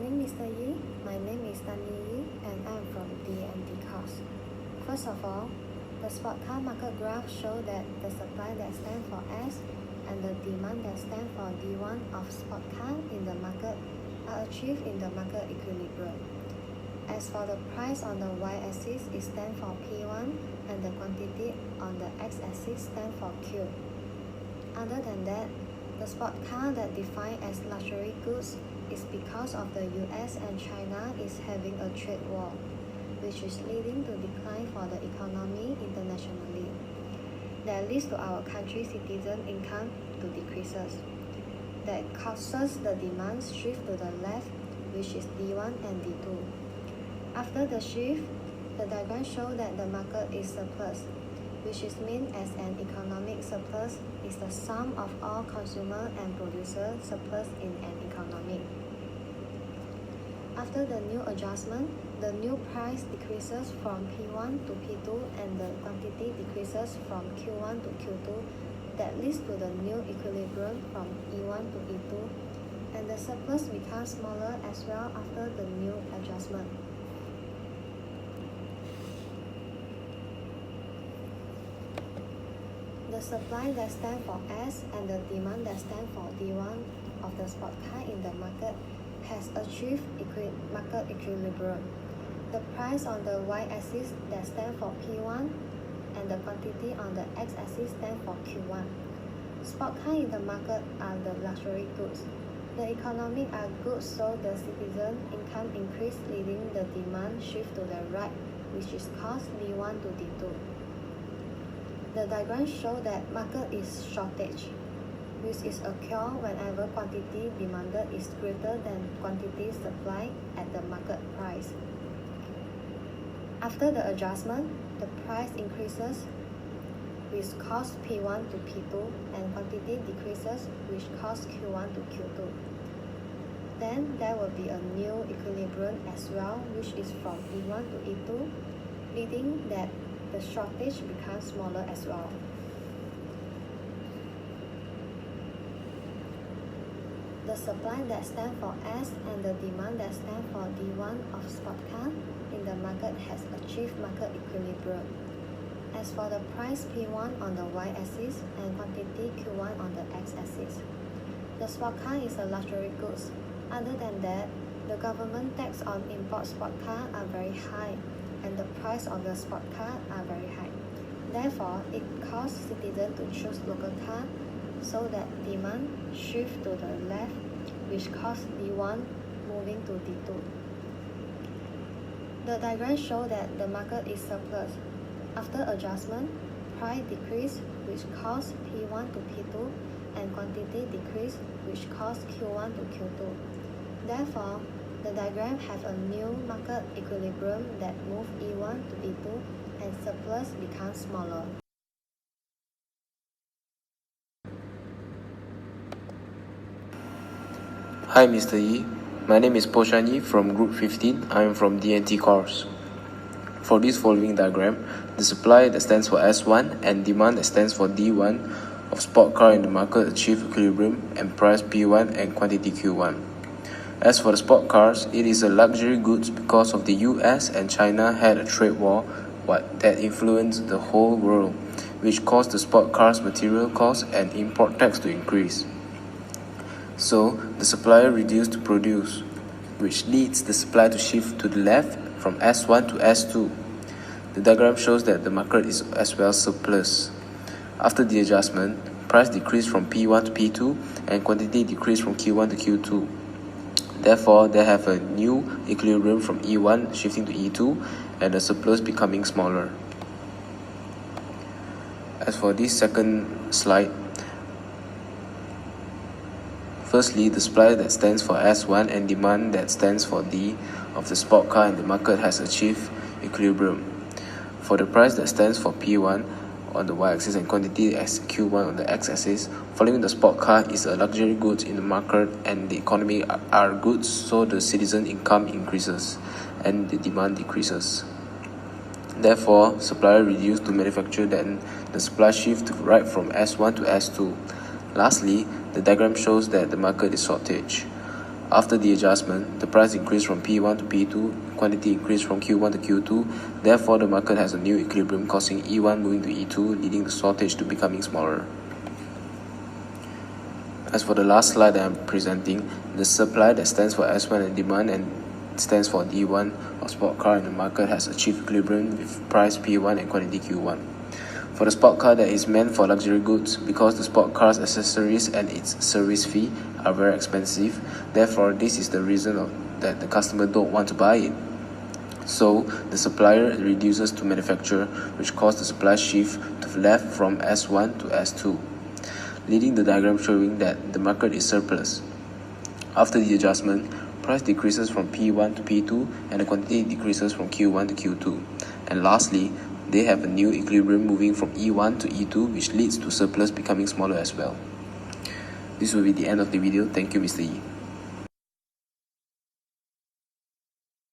morning, Mr. Yi. My name is Tan Yi and I'm from DNT Cars. First of all, the sport car market graph shows that the supply that stands for S and the demand that stands for D1 of sport car in the market are achieved in the market equilibrium. As for the price on the y-axis, it stands for P1 and the quantity on the x-axis stands for Q. Other than that, the sport car that defined as luxury goods is because of the US and China is having a trade war, which is leading to decline for the economy internationally. That leads to our country's citizen income to decreases. That causes the demand shift to the left, which is D1 and D2. After the shift, the diagram shows that the market is surplus, which is meant as an economic surplus is the sum of all consumer and producer surplus in an economy. After the new adjustment, the new price decreases from P1 to P2 and the quantity decreases from Q1 to Q2. That leads to the new equilibrium from E1 to E2, and the surplus becomes smaller as well after the new adjustment. The supply that stands for S and the demand that stands for D1 of the sport car in the market has achieved market equilibrium. The price on the y-axis that stands for P1 and the quantity on the x-axis stands for Q1. Sport car in the market are the luxury goods. The economic are good, so the citizen income increase leading the demand shift to the right, which is caused D1 to D2. The diagram shows that market is shortage, which is occur whenever quantity demanded is greater than quantity supplied at the market price. After the adjustment, the price increases, which causes P1 to P2, and quantity decreases, which causes Q1 to Q2. Then there will be a new equilibrium as well, which is from E1 to E2, leading that the shortage becomes smaller as well. The supply that stands for S and the demand that stands for D1 of sport car in the market has achieved market equilibrium. As for the price P1 on the y-axis and quantity Q1 on the x-axis, the sport car is a luxury goods. Other than that, the government tax on import sport car are very high, and the price of the sport car are very high. Therefore, it causes citizens to choose local car, so that demand shift to the left, which causes D1 moving to D2. The diagram shows that the market is surplus. After adjustment, price decrease, which causes P1 to P2, and quantity decrease, which causes Q1 to Q2. Therefore, the diagram has a new market equilibrium that moves E1 to E2 and surplus becomes smaller. Hi Mr. Yi, my name is Poshan Yi from Group 15. I am from DNT Cars. For this following diagram, the supply that stands for S1 and demand that stands for D1 of sport car in the market achieve equilibrium and price P1 and quantity Q1. As for the sport cars, it is a luxury goods because of the US and China had a trade war that influenced the whole world, which caused the sport cars material costs and import tax to increase. So, the supplier reduced to produce, which leads the supply to shift to the left from S1 to S2. The diagram shows that the market is as well surplus. After the adjustment, price decreased from P1 to P2 and quantity decreased from Q1 to Q2. Therefore, they have a new equilibrium from E1 shifting to E2 and the surplus becoming smaller. As for this second slide, firstly, the supply that stands for S1 and demand that stands for D of the sport car in the market has achieved equilibrium. For the price that stands for P1 on the y-axis and quantity as Q1 on the x-axis, following the sport car is a luxury goods in the market and the economy are goods, so the citizen income increases and the demand decreases. Therefore, supplier reduced to manufacture, then the supply shift to right from S1 to S2. Lastly, the diagram shows that the market is shortage. After the adjustment, the price increased from P1 to P2, quantity increased from Q1 to Q2, therefore the market has a new equilibrium causing E1 moving to E2, leading the shortage to becoming smaller. As for the last slide that I'm presenting, the supply that stands for S1 and demand and stands for D1 of sport car in the market has achieved equilibrium with price P1 and quantity Q1. For the sport car that is meant for luxury goods, because the sport car's accessories and its service fee are very expensive, therefore this is the reason that the customer don't want to buy it. So the supplier reduces to manufacture, which causes the supply shift to left from S1 to S2, leading the diagram showing that the market is surplus. After the adjustment, price decreases from P1 to P2 and the quantity decreases from Q1 to Q2. And lastly, they have a new equilibrium moving from E1 to E2, which leads to surplus becoming smaller as well. This will be the end of the video. Thank you, Mr. Yi.